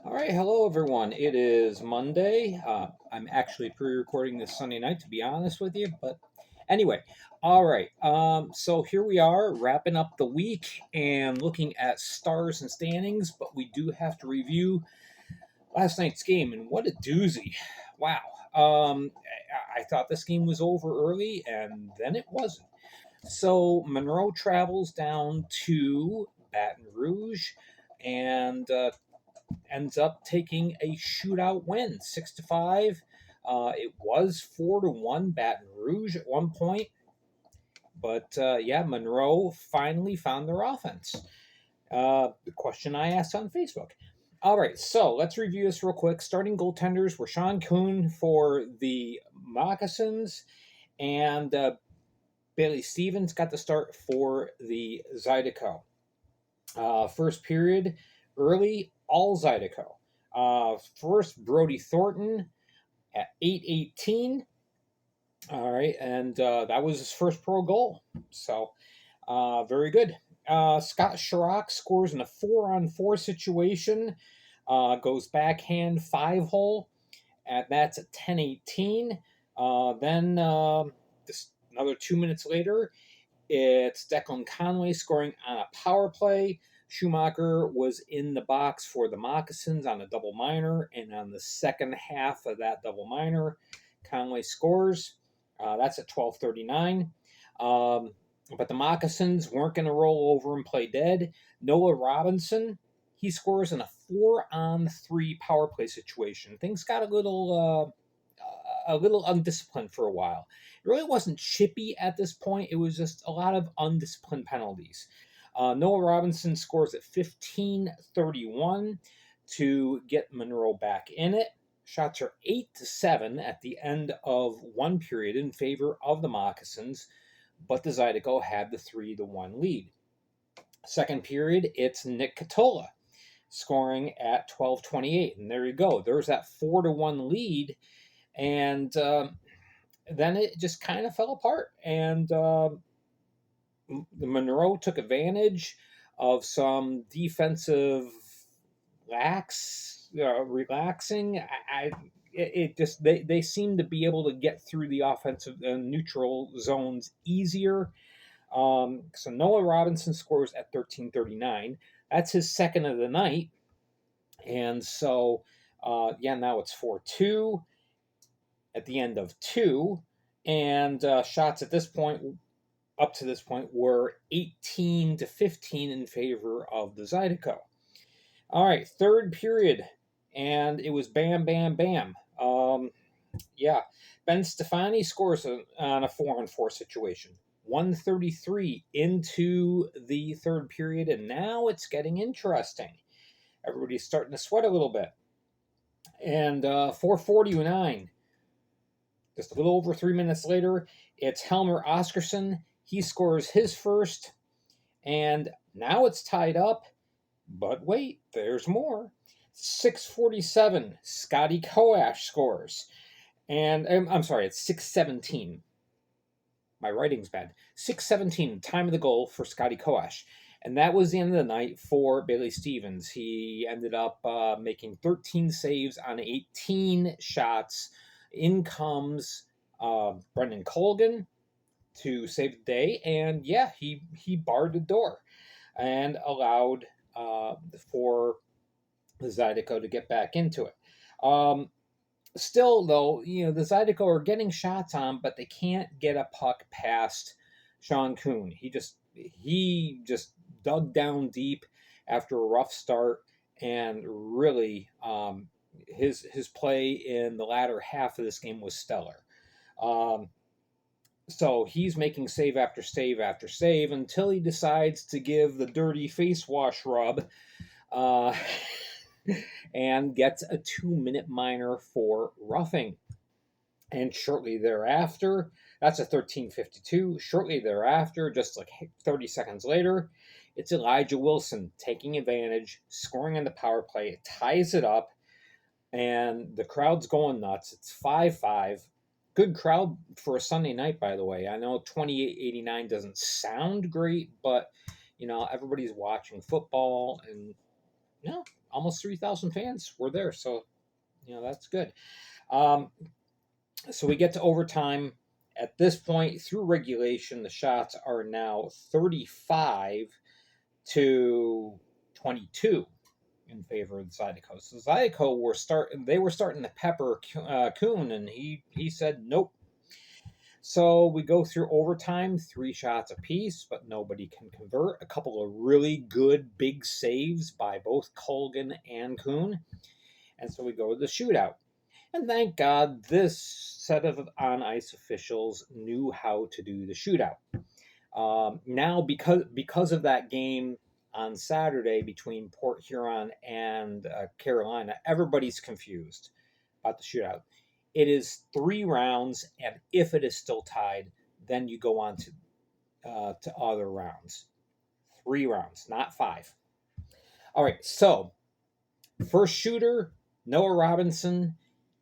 All right, hello everyone. It is Monday. I'm actually pre-recording this Sunday night, to be honest with you. But anyway, all right. So here we are, wrapping up the week and looking at stars and standings. But we do have to review last night's game, and what a doozy! Wow. I thought this game was over early, and then it wasn't. So Monroe travels down to Baton Rouge, and ends up taking a shootout win, 6-5. It was 4-1 Baton Rouge at one point, but yeah, Monroe finally found their offense. The question I asked on Facebook. All right, so let's review this real quick. Starting goaltenders were Sean Kuhn for the Moccasins, and Bailey Stevens got the start for the Zydeco. First period, early, all Zydeco. First, Brody Thornton at 8:18. All right, and that was his first pro goal. So, very good. Scott Chirac scores in a 4-on-4 situation. Goes backhand 5-hole, and that's at 10:18. Then, just another 2 minutes later, it's Declan Conway scoring on a power play. Schumacher was in the box for the Moccasins on a double minor, and on the second half of that double minor, Conway scores. That's at 12:39. But the Moccasins weren't going to roll over and play dead. Noah Robinson, he scores in a 4-on-3 power play situation. Things got a little undisciplined for a while. It really wasn't chippy at this point. It was just a lot of undisciplined penalties. Noah Robinson scores at 15:31 to get Monroe back in it. Shots are 8-7 at the end of one period in favor of the Moccasins, but the Zydeco had the 3-1 lead. Second period, it's Nick Catola scoring at 12:28, and there you go. There's that 4-1 lead, and then it just kind of fell apart. And the Monroe took advantage of some defensive relaxing. They seem to be able to get through the offensive neutral zones easier. So Noah Robinson scores at 13:39. That's his second of the night, and so now it's 4-2 at the end of two, and shots at this point, up to this point, were 18-15 in favor of the Zydeco. All right, third period, and it was bam, bam, bam. Ben Stefani scores on a 4-on-4 situation. 1:33 into the third period, and now it's getting interesting. Everybody's starting to sweat a little bit. And 4:49. Just a little over 3 minutes later, it's Helmer Oscarson. He scores his first, and now it's tied up. But wait, there's more. 6:47, Scotty Koash scores. And I'm sorry, it's 6:17. My writing's bad. 6:17, time of the goal for Scotty Koash. And that was the end of the night for Bailey Stevens. He ended up making 13 saves on 18 shots. In comes Brendan Colgan to save the day, and yeah, he barred the door and allowed for the Zydeco to get back into it. Still, though, the Zydeco are getting shots on, but they can't get a puck past Sean Kuhn. He just dug down deep after a rough start, and really his play in the latter half of this game was stellar. So he's making save after save after save until he decides to give the dirty face wash rub and gets a 2-minute minor for roughing. And shortly thereafter, that's a 13:52. Shortly thereafter, just like 30 seconds later, it's Elijah Wilson taking advantage, scoring on the power play. It ties it up, and the crowd's going nuts. It's 5-5. Good crowd for a Sunday night, by the way. I know 2889 doesn't sound great, but everybody's watching football, and almost 3,000 fans were there. So, that's good. Um, so we get to overtime. At this point, through regulation, the shots are now 35 to 22 in favor of the Zydeco. So Zydeco were starting to pepper Kuhn, and he said nope. So we go through overtime, 3 shots apiece, but nobody can convert. A couple of really good big saves by both Colgan and Kuhn. And so we go to the shootout. And thank God this set of on ice officials knew how to do the shootout. Now, because of that game on Saturday between Port Huron and Carolina, everybody's confused about the shootout. It is 3 rounds, and if it is still tied, then you go on to other rounds. 3 rounds, not 5. All right, so first shooter, Noah Robinson,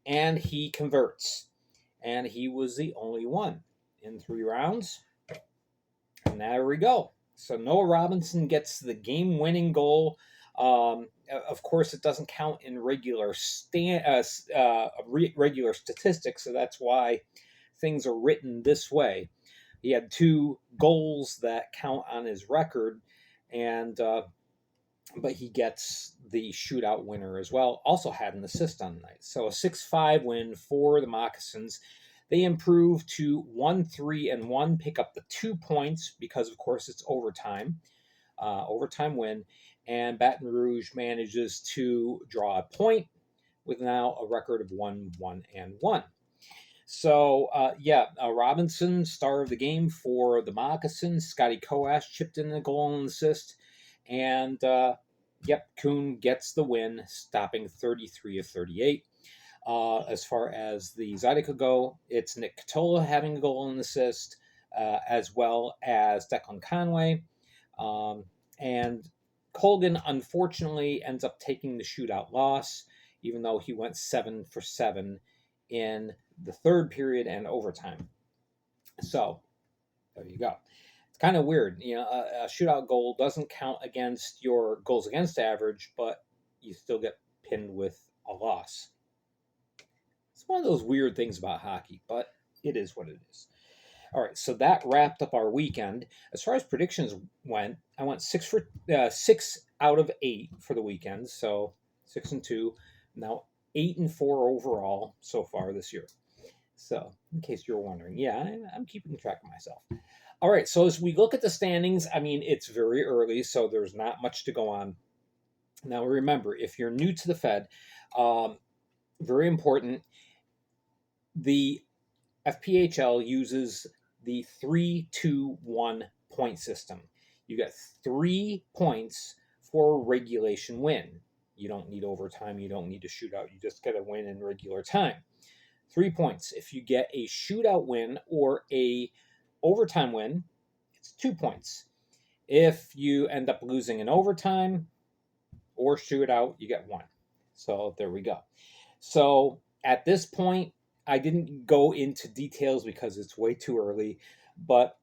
and he converts. And he was the only one in 3 rounds. And there we go. So Noah Robinson gets the game-winning goal. Of course, it doesn't count in regular statistics, so that's why things are written this way. He had 2 goals that count on his record, and but he gets the shootout winner as well. Also had an assist on the night. So a 6-5 win for the Moccasins. They improve to 1-3-1, pick up the 2 points because, of course, it's overtime win. And Baton Rouge manages to draw a point with now a record of 1-1-1. So, Robinson, star of the game for the Moccasins. Scotty Coash chipped in a goal and assist. And, Kuhn gets the win, stopping 33 of 38. As far as the Zydeco go, it's Nick Catola having a goal and assist, as well as Declan Conway. And Colgan, unfortunately, ends up taking the shootout loss, even though he went 7 for 7 in the third period and overtime. So, there you go. It's kind of weird. A shootout goal doesn't count against your goals against average, but you still get pinned with a loss. It's one of those weird things about hockey, but it is what it is. All right, so that wrapped up our weekend. As far as predictions went, I went 6 out of 8 for the weekend, so 6-2. Now 8-4 overall so far this year. So, in case you're wondering, I'm keeping track of myself. All right, so as we look at the standings, it's very early, so there's not much to go on. Now, remember, if you're new to the Fed, very important, the FPHL uses the 3-2-1 point system. You get 3 points for a regulation win. You don't need overtime. You don't need a shootout. You just get a win in regular time. 3 points. If you get a shootout win or a overtime win, it's 2 points. If you end up losing in overtime or shootout, you get 1. So there we go. So at this point, I didn't go into details because it's way too early, but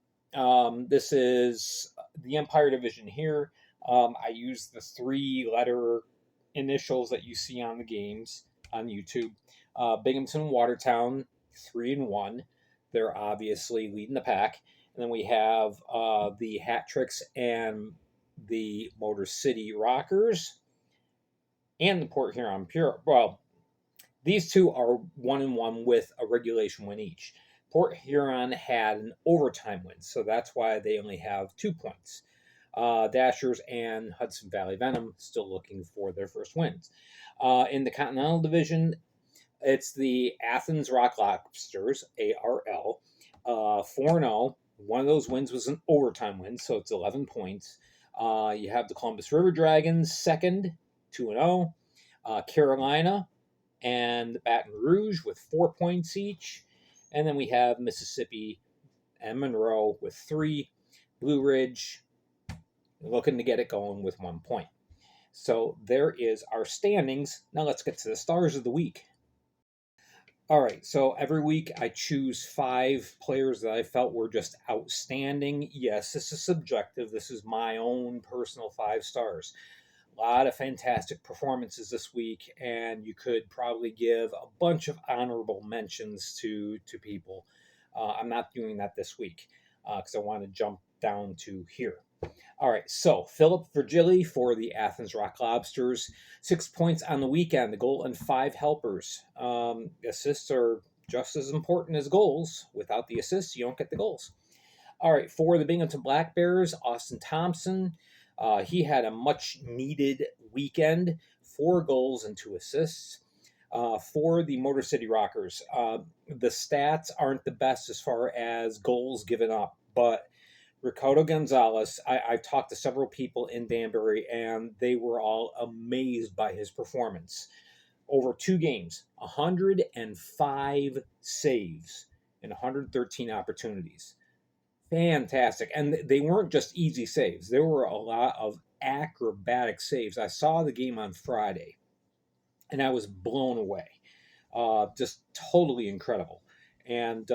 this is the Empire Division here. I use the 3-letter initials that you see on the games on YouTube. Binghamton, Watertown, 3-1. They're obviously leading the pack. And then we have the Hat Tricks and the Motor City Rockers and the Port Huron Pure. Well, these 2 are 1-1 with a regulation win each. Port Huron had an overtime win, so that's why they only have 2 points. Dashers and Hudson Valley Venom still looking for their first wins. In the Continental Division, it's the Athens Rock Lobsters, ARL, 4-0. One of those wins was an overtime win, so it's 11 points. You have the Columbus River Dragons, second, 2-0. Carolina and Baton Rouge with 4 points each. And then we have Mississippi and Monroe with 3. Blue Ridge looking to get it going with 1 point. So there is our standings. Now let's get to the stars of the week. All right, so every week I choose 5 players that I felt were just outstanding. Yes, this is subjective. This is my own personal 5 stars. lot of fantastic performances this week, and you could probably give a bunch of honorable mentions to people. I'm not doing that this week because I want to jump down to here. All right, so Philip Virgili for the Athens Rock Lobsters, 6 points on the weekend, the goal and 5 helpers. Assists are just as important as goals. Without the assists, you don't get the goals. All right, for the Binghamton Black Bears, Austin Thompson. He had a much needed weekend, 4 goals and 2 assists. For the Motor City Rockers, the stats aren't the best as far as goals given up, but Ricardo Gonzalez, I've talked to several people in Danbury, and they were all amazed by his performance. Over 2 games, 105 saves and 113 opportunities. Fantastic. And they weren't just easy saves. There were a lot of acrobatic saves. I saw the game on Friday, and I was blown away. Just totally incredible. And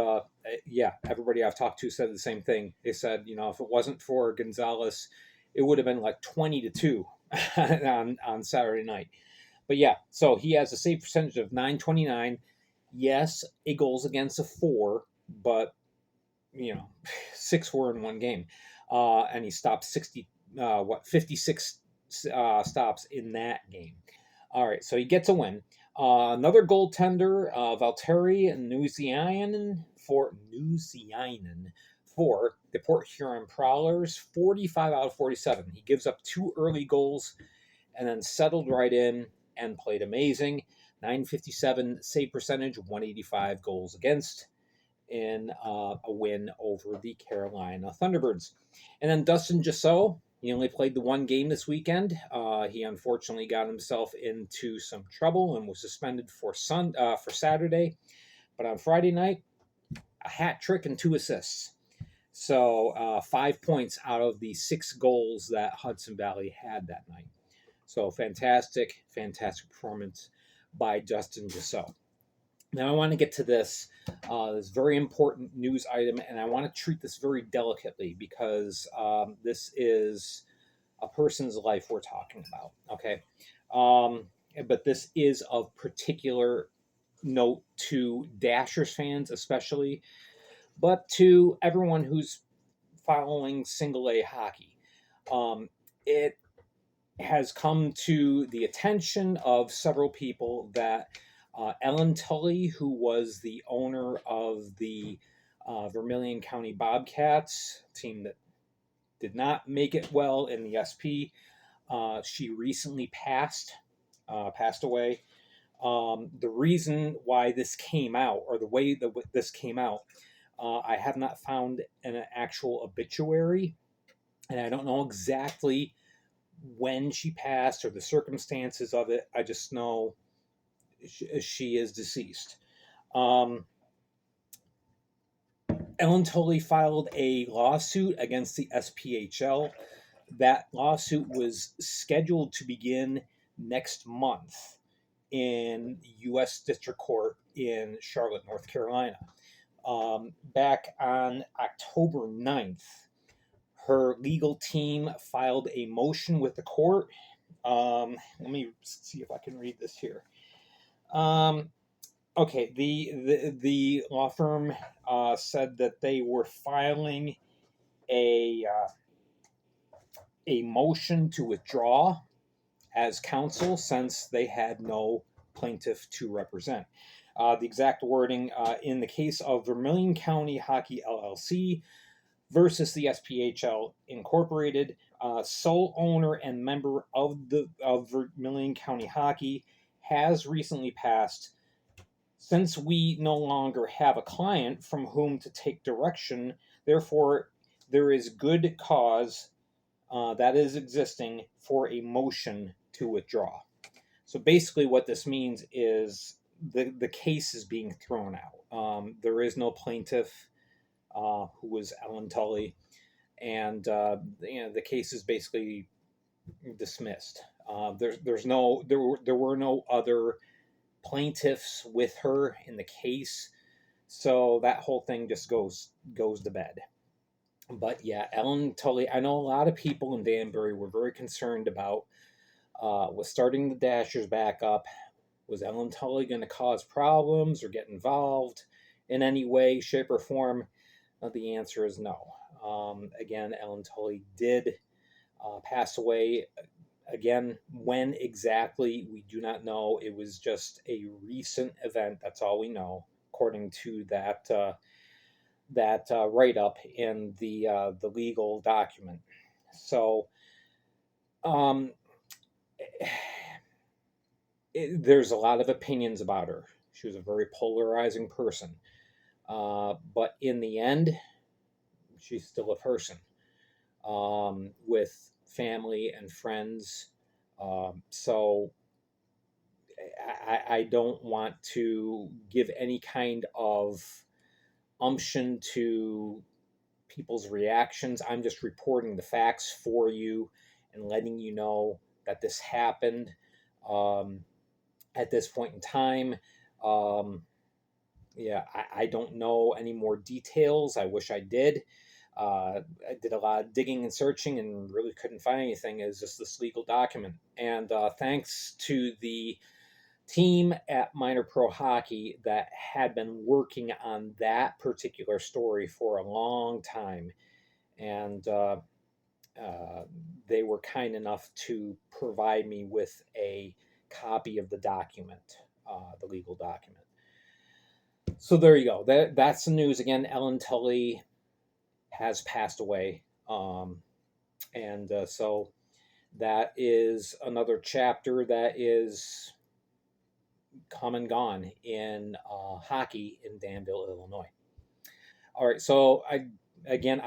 yeah, everybody I've talked to said the same thing. They said, if it wasn't for Gonzalez, it would have been like 20-2 on Saturday night. But yeah, so he has a save percentage of .929. Yes, a goals against a 4, but 6 were in one game, and he stopped 56 stops in that game. All right, so he gets a win. Another goaltender, Valtteri Nuusiainen for the Port Huron Prowlers, 45 out of 47. He gives up 2 early goals and then settled right in and played amazing. .957 save percentage, 185 goals against in a win over the Carolina Thunderbirds. And then Dustin Giseau, he only played the 1 game this weekend. He unfortunately got himself into some trouble and was suspended for Saturday. But on Friday night, a hat trick and 2 assists. So 5 points out of the 6 goals that Hudson Valley had that night. So fantastic performance by Dustin Giseau. Now I want to get to this very important news item, and I want to treat this very delicately because this is a person's life we're talking about, okay? But this is of particular note to Dashers fans especially, but to everyone who's following single-A hockey. It has come to the attention of several people that Ellen Tully, who was the owner of the Vermilion County Bobcats, team that did not make it well in the SP, she recently passed away. The reason why this came out, or the way that this came out, I have not found an actual obituary, and I don't know exactly when she passed or the circumstances of it. I just know she is deceased. Ellen Tully filed a lawsuit against the SPHL. That lawsuit was scheduled to begin next month in U.S. District Court in Charlotte, North Carolina. Back on October 9th, her legal team filed a motion with the court. Let me see if I can read this here. Okay, the law firm said that they were filing a motion to withdraw as counsel since they had no plaintiff to represent. The exact wording in the case of Vermilion County Hockey LLC versus the SPHL Incorporated, sole owner and member of Vermilion County Hockey, has recently passed. Since we no longer have a client from whom to take direction, therefore there is good cause that is existing for a motion to withdraw. So basically what this means is the case is being thrown out. There is no plaintiff who was Ellen Tully, and the case is basically dismissed. There were no other plaintiffs with her in the case, so that whole thing just goes to bed. But yeah, Ellen Tully, I know a lot of people in Danbury were very concerned about Was starting the Dashers back up. Was Ellen Tully going to cause problems or get involved in any way, shape, or form? The answer is no. Again, Ellen Tully did pass away. Again, when exactly, we do not know. It was just a recent event. That's all we know, according to that write up in the legal document. So, um, there's a lot of opinions about her. She was a very polarizing person, but in the end, she's still a person with family and friends. So I don't want to give any kind of umption to people's reactions. I'm just reporting the facts for you and letting you know that this happened at this point in time. Um, yeah, I don't know any more details. I wish I did. I did a lot of digging and searching and really couldn't find anything. It's just this legal document. And thanks to the team at Minor Pro Hockey that had been working on that particular story for a long time. And they were kind enough to provide me with a copy of the document, the legal document. So there you go. That's the news. Again, Ellen Tully has passed away. And so that is another chapter that is come and gone in hockey in Danville, Illinois. All right, so I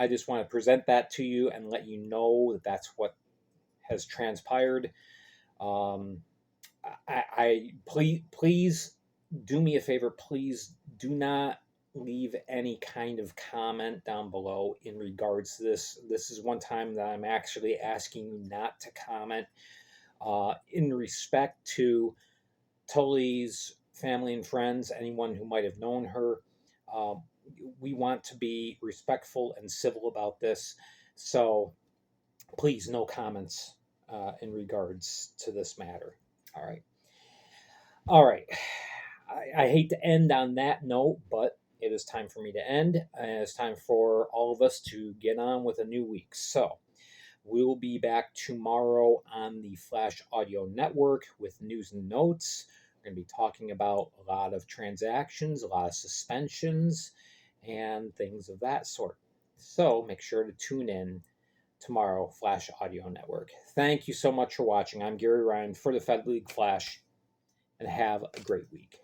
just want to present that to you and let you know that that's what has transpired. I please do me a favor. Please do not leave any kind of comment down below in regards to this. This is one time that I'm actually asking you not to comment in respect to Tully's family and friends, anyone who might have known her. We want to be respectful and civil about this. So please, no comments in regards to this matter. All right. All right. I hate to end on that note, but it is time for me to end. And it's time for all of us to get on with a new week. So we will be back tomorrow on the Flash Audio Network with news and notes. We're going to be talking about a lot of transactions, a lot of suspensions, and things of that sort. So make sure to tune in tomorrow, Flash Audio Network. Thank you so much for watching. I'm Gary Ryan for the Fed League Flash, and have a great week.